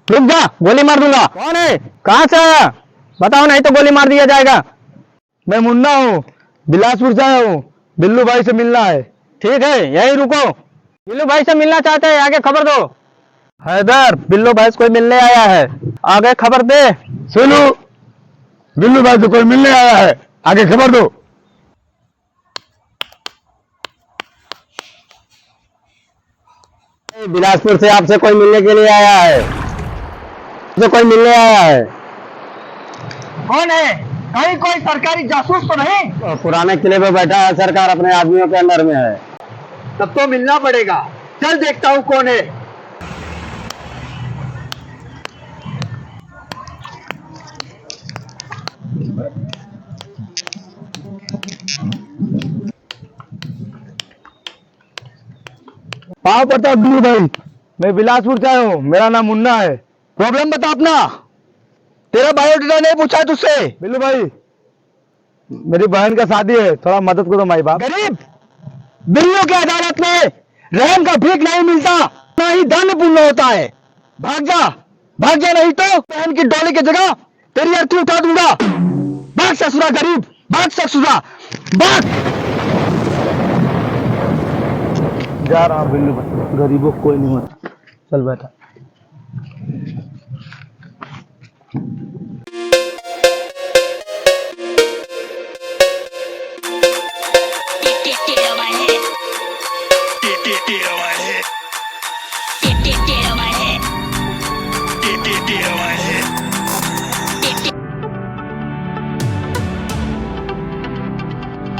रुक जा, गोली मार दूंगा। कौन है? कहाँ से आया? बताओ, नहीं तो गोली मार दिया जाएगा। मैं मुन्ना हूँ, बिलासपुर से आया हूँ। बिल्लू भाई से मिलना है। ठीक है, यही रुको। बिल्लू भाई से मिलना चाहते हैं, आगे खबर दो। हैदर, बिल्लू भाई से कोई मिलने आया है, आगे खबर दे। सुनो, बिल्लू भाई से कोई मिलने आया है, आगे खबर दो। बिलासपुर से आपसे कोई मिलने के लिए आया है, आपसे कोई मिलने आया है। कौन है? कहीं कोई सरकारी जासूस तो नहीं? पुराने किले पे बैठा है, सरकार अपने आदमियों के अंडर में है। तब तो मिलना पड़ेगा। चल देखता हूँ कौन है। पाँव पड़ता है बिल्लू भाई। मैं बिलासपुर से आया हूँ, मेरा नाम मुन्ना है। प्रॉब्लम बता अपना। तेरा बायोडाटा नहीं पूछा है तुझसे। बिल्लू भाई, मेरी बहन का शादी है, थोड़ा मदद करो माई बाप। गरीब बिल्लू की अदालत में रहम का भीख नहीं मिलता, ना ही दान पुण्य होता है। भाग जा, भाग जा, नहीं तो बहन की डोली की जगह तेरी अर्थी उठा दूंगा। भाग ससुरा गरीब, भाग ससुरा, भाग। जा रहा हूँ बिल्लू भाई, गरीबों को कोई नहीं होता। चल बैठा।